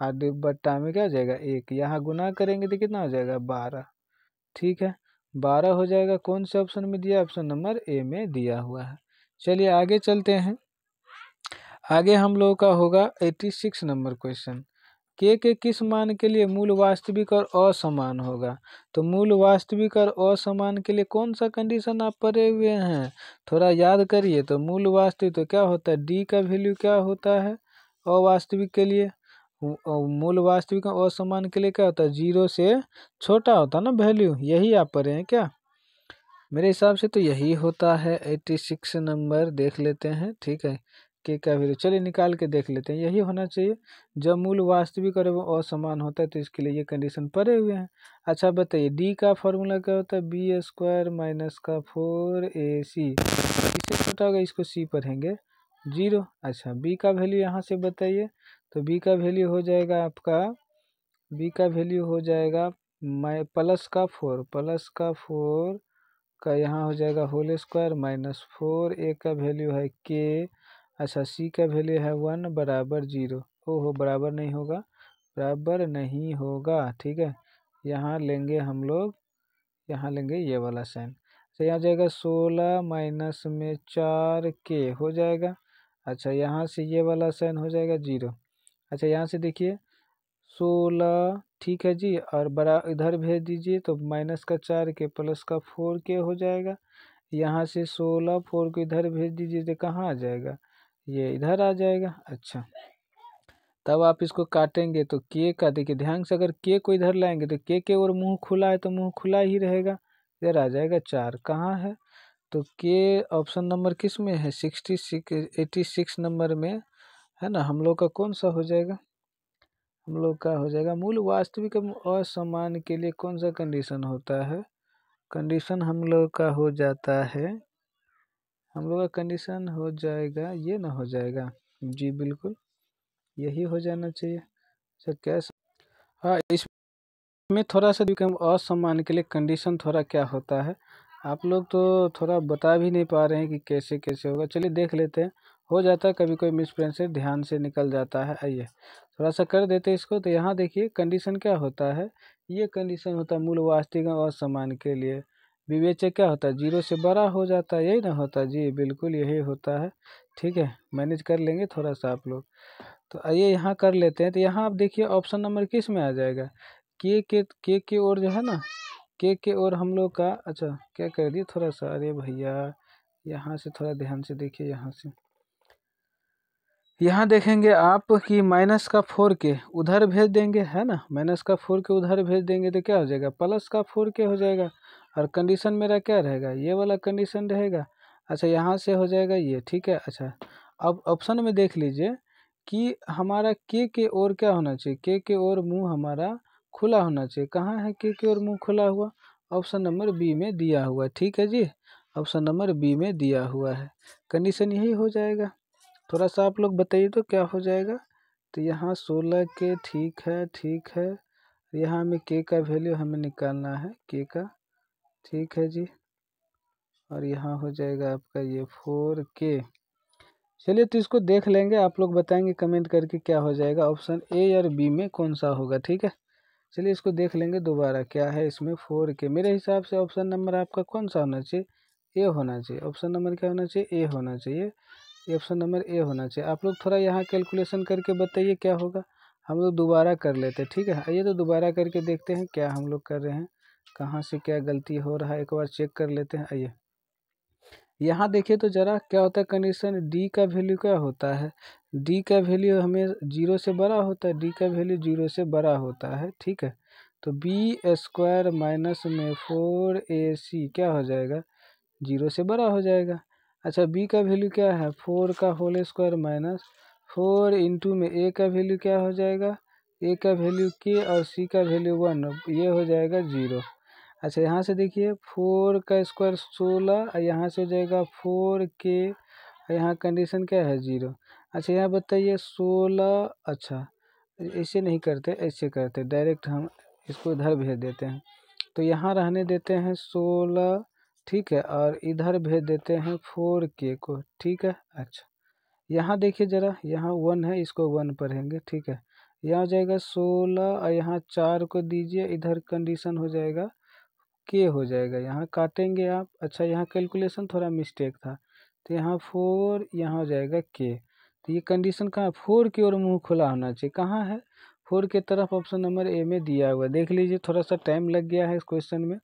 Speaker 1: और बट्टा में क्या हो जाएगा 1, यहाँ गुना करेंगे तो कितना हो जाएगा 12, ठीक है 12 हो जाएगा। कौन से ऑप्शन में दिया, ऑप्शन नंबर ए में दिया हुआ है। चलिए आगे चलते हैं। आगे हम लोगों का होगा 86 नंबर क्वेश्चन। के किस मान के लिए मूल वास्तविक और असमान होगा। तो मूल वास्तविक और असमान के लिए कौन सा कंडीशन आप पढ़े हुए हैं, थोड़ा याद करिए। तो मूल वास्तविक तो क्या होता है, डी का वैल्यू क्या होता है, अवास्तविक के लिए। मूल वास्तविक और असमान के लिए क्या होता है, 0 से छोटा होता है ना वैल्यू, यही आप पढ़े हैं क्या। मेरे हिसाब से तो यही होता है। 86 नंबर देख लेते हैं, ठीक है। के का वैल्यू चलिए निकाल के देख लेते हैं, यही होना चाहिए। जब मूल वास्तविक और असमान होता है तो इसके लिए ये कंडीशन पड़े हुए हैं। अच्छा बताइए डी का फॉर्मूला क्या होता है, बी स्क्वायर माइनस का 4ac, इससे छोटा होगा इसको सी पढ़ेंगे 0। अच्छा बी का वैल्यू यहाँ से बताइए, तो बी का वैल्यू हो जाएगा आपका, बी का वैल्यू हो जाएगा प्लस का 4 का यहाँ हो जाएगा होल स्क्वायर माइनस 4, ए का वैल्यू है के। अच्छा सी का वैल्यू है 1 बराबर 0। ओहो बराबर नहीं होगा, बराबर नहीं होगा, ठीक है। यहाँ लेंगे हम लोग, यहाँ लेंगे ये वाला साइन, तो यहाँ जाएगा 16 माइनस में 4 के हो जाएगा। अच्छा यहाँ से ये वाला साइन हो जाएगा 0। अच्छा यहाँ से देखिए 16, ठीक है जी, और बड़ा इधर भेज दीजिए तो माइनस का 4 के प्लस का 4 के हो जाएगा। यहाँ से 16 4 को इधर भेज दीजिए तो कहाँ आ जाएगा, ये इधर आ जाएगा। अच्छा तब आप इसको काटेंगे तो के का देखिए ध्यान से, अगर के को इधर लाएंगे तो के और मुंह खुला है तो मुंह खुला ही रहेगा, इधर आ जाएगा 4, कहाँ है तो के ऑप्शन नंबर किस में है, 86 नंबर में है ना। हम लोग का कौन सा हो जाएगा, हम लोग का हो जाएगा मूल वास्तविक असमान के लिए कौन सा कंडीशन होता है, कंडीशन हम लोग का हो जाता है, हम लोग का कंडीशन हो जाएगा ये ना हो जाएगा, जी बिल्कुल यही हो जाना चाहिए। अच्छा कैसे, हाँ इसमें थोड़ा सा असमान के लिए कंडीशन थोड़ा क्या होता है, आप लोग तो थोड़ा बता भी नहीं पा रहे हैं कि कैसे कैसे होगा। चलिए देख लेते हैं, हो जाता है कभी कोई मिसप्रिंट से ध्यान से निकल जाता है। आइए थोड़ा सा कर देते हैं इसको। तो यहाँ देखिए कंडीशन क्या होता है, ये कंडीशन होता है मूल वास्तविक और असमान के लिए विवेचक क्या होता है 0 से बड़ा हो जाता है, यही ना होता है, जी बिल्कुल यही होता है, ठीक है। मैनेज कर लेंगे थोड़ा सा आप लोग। तो आइए यहाँ कर लेते हैं। तो यहाँ आप देखिए ऑप्शन नंबर किस में आ जाएगा, के ओर जो है ना, के ओर हम लोग का। अच्छा क्या कर दिए थोड़ा सा, अरे भैया यहाँ से थोड़ा ध्यान से देखिए, यहाँ से यहाँ देखेंगे आप कि माइनस का 4 के उधर भेज देंगे है ना, माइनस का 4 के उधर भेज देंगे तो क्या हो जाएगा प्लस का 4 के हो जाएगा, और कंडीशन मेरा क्या रहेगा, ये वाला कंडीशन रहेगा। अच्छा यहाँ से हो जाएगा ये, ठीक है। अच्छा अब ऑप्शन में देख लीजिए कि हमारा के ओर क्या होना चाहिए, के ओर मुंह हमारा खुला होना चाहिए, कहाँ है के ओर मुंह खुला हुआ, ऑप्शन नंबर बी में दिया हुआ है, ठीक है जी, ऑप्शन नंबर बी में दिया हुआ है, कंडीशन यही हो जाएगा। थोड़ा सा आप लोग बताइए तो क्या हो जाएगा। तो यहाँ 16 के, ठीक है ठीक है, यहाँ हमें के का वैल्यू हमें निकालना है के का, ठीक है जी, और यहाँ हो जाएगा आपका ये 4 के। चलिए तो इसको देख लेंगे, आप लोग बताएंगे कमेंट करके क्या हो जाएगा, ऑप्शन ए और बी में कौन सा होगा, ठीक है। चलिए इसको देख लेंगे दोबारा क्या है इसमें 4 के। मेरे हिसाब से ऑप्शन नंबर आपका कौन सा होना चाहिए, ए होना चाहिए, ऑप्शन नंबर क्या होना चाहिए, ए होना चाहिए, ये ऑप्शन नंबर ए होना चाहिए। आप लोग थोड़ा यहाँ कैलकुलेशन करके बताइए क्या होगा, हम लोग दोबारा कर लेते हैं, ठीक है। आइए तो दोबारा करके देखते हैं क्या हम लोग कर रहे हैं, कहाँ से क्या गलती हो रहा है, एक बार चेक कर लेते हैं। आइए यहाँ देखिए तो ज़रा क्या होता है कंडीशन, डी का वैल्यू क्या होता है, डी का वैल्यू हमें 0 से बड़ा होता है, डी का वैल्यू 0 से बड़ा होता है, ठीक है। तो बी स्क्वायर माइनस में 4ac क्या हो जाएगा, 0 से बड़ा हो जाएगा। अच्छा बी का वैल्यू क्या है, 4 का होल स्क्वायर माइनस 4 इंटू में ए का वैल्यू क्या हो जाएगा, ए का वैल्यू के और सी का वैल्यू 1, ये हो जाएगा 0। अच्छा यहाँ से देखिए 4 का स्क्वायर 16, यहाँ से हो जाएगा 4k, यहाँ कंडीशन क्या है 0। अच्छा यहाँ बताइए 16, अच्छा ऐसे नहीं करते, ऐसे करते डायरेक्ट हम इसको इधर भेज देते हैं। तो यहाँ रहने देते हैं 16, ठीक है, और इधर भेज देते हैं 4k को, ठीक है। अच्छा यहाँ देखिए ज़रा, यहाँ 1 है, इसको 1 पढ़ेंगे, ठीक है। यहाँ हो जाएगा 16 और यहाँ 4 को दीजिए, इधर कंडीशन हो जाएगा के हो जाएगा, यहाँ काटेंगे आप। अच्छा यहाँ कैलकुलेशन थोड़ा मिस्टेक था, तो यहाँ 4, यहाँ हो जाएगा के। तो ये कंडीशन कहाँ, 4 की ओर मुंह खुला होना चाहिए, कहाँ है 4 की तरफ, ऑप्शन नंबर ए में दिया हुआ। देख लीजिए थोड़ा सा टाइम लग गया है इस क्वेश्चन में,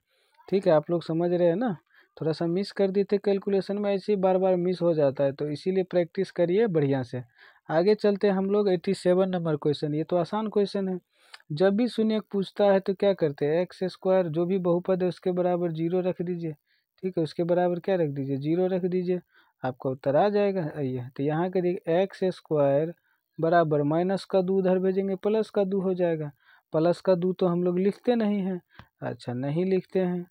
Speaker 1: ठीक है, आप लोग समझ रहे हैं ना। थोड़ा सा मिस कर देते कैलकुलेशन में, ऐसे ही बार बार मिस हो जाता है, तो इसीलिए प्रैक्टिस करिए बढ़िया से। आगे चलते हैं हम लोग 87 नंबर क्वेश्चन। ये तो आसान क्वेश्चन है। जब भी शून्य पूछता है तो क्या करते हैं, एक्स स्क्वायर जो भी बहुपद है उसके बराबर 0 रख दीजिए, ठीक है, उसके बराबर क्या रख दीजिए, 0 रख दीजिए, आपका उत्तर आ जाएगा। आइए तो यहाँ के देखिए एक्स स्क्वायर बराबर माइनस का 2 उधर भेजेंगे, प्लस का 2 हो जाएगा। प्लस का 2 तो हम लोग लिखते नहीं हैं, अच्छा नहीं लिखते हैं।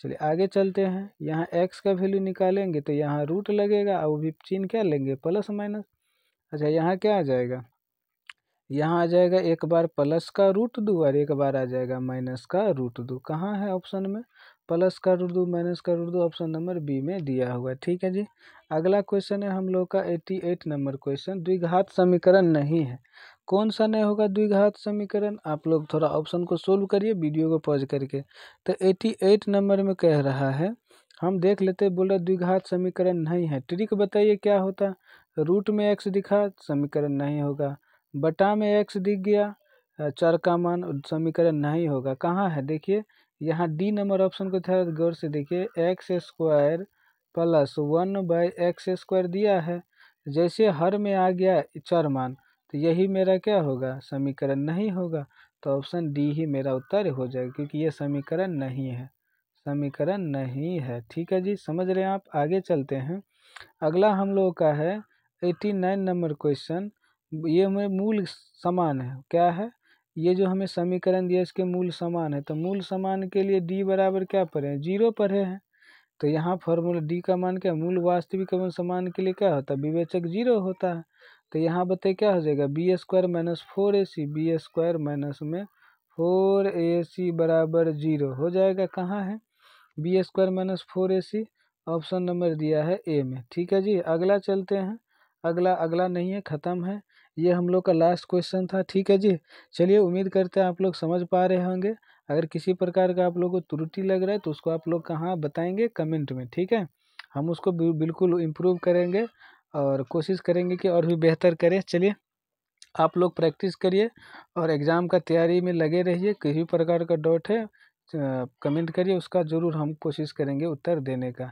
Speaker 1: चलिए आगे चलते हैं, यहाँ x का वैल्यू निकालेंगे तो यहाँ रूट लगेगा और वो भी चिन्ह क्या लेंगे, प्लस माइनस। अच्छा यहाँ क्या आ जाएगा, यहाँ आ जाएगा एक बार प्लस का रूट 2 और एक बार आ जाएगा माइनस का रूट 2। कहाँ है ऑप्शन में, प्लस का रूट 2 माइनस का रूट 2, ऑप्शन नंबर बी में दिया हुआ है, ठीक है जी। अगला क्वेश्चन है हम लोग का 88 नंबर क्वेश्चन। द्विघात समीकरण नहीं है, कौन सा नहीं होगा द्विघात समीकरण, आप लोग थोड़ा ऑप्शन को सोल्व करिए वीडियो को पॉज करके। तो 88 नंबर में कह रहा है, हम देख लेते, बोल रहा द्विघात समीकरण नहीं है, ट्रिक बताइए क्या होता। रूट में एक्स दिखा समीकरण नहीं होगा, बटा में एक्स दिख गया, चर का मान, समीकरण नहीं होगा। कहाँ है देखिए, यहाँ डी नंबर ऑप्शन को थोड़ा गौर से देखिए, एक्स स्क्वायर प्लस 1/x² दिया है, जैसे हर में आ गया चर मान तो यही मेरा क्या होगा, समीकरण नहीं होगा। तो ऑप्शन डी ही मेरा उत्तर हो जाएगा, क्योंकि ये समीकरण नहीं है, समीकरण नहीं है, ठीक है जी, समझ रहे हैं आप। आगे चलते हैं, अगला हम लोग का है 89 नंबर क्वेश्चन। ये हमें मूल समान है, क्या है, ये जो हमें समीकरण दिया इसके मूल समान है, तो मूल समान के लिए डी बराबर क्या पढ़े हैं, 0 पढ़े हैं। तो यहाँ फॉर्मूला डी का मान क्या, मूल वास्तविक एवं समान के लिए क्या होता है, विवेचक 0 होता है। तो यहाँ बताइए क्या हो जाएगा, B square minus 4ac, B square minus में 4ac बराबर 0 हो जाएगा। कहाँ है B square minus 4ac, option number दिया है ए में, ठीक है जी। अगला चलते हैं, अगला नहीं है, ख़त्म है, ये हम लोग का लास्ट क्वेश्चन था, ठीक है जी। चलिए उम्मीद करते हैं आप लोग समझ पा रहे होंगे। अगर किसी प्रकार का आप लोगों को त्रुटि लग रहा है तो उसको आप लोग कहाँ बताएंगे, कमेंट में, ठीक है। हम उसको बिल्कुल इम्प्रूव करेंगे और कोशिश करेंगे कि और भी बेहतर करें। चलिए आप लोग प्रैक्टिस करिए और एग्ज़ाम का तैयारी में लगे रहिए। किसी प्रकार का डाउट है कमेंट करिए, उसका ज़रूर हम कोशिश करेंगे उत्तर देने का।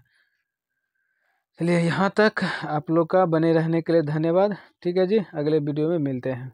Speaker 1: चलिए यहाँ तक आप लोग का बने रहने के लिए धन्यवाद, ठीक है जी, अगले वीडियो में मिलते हैं।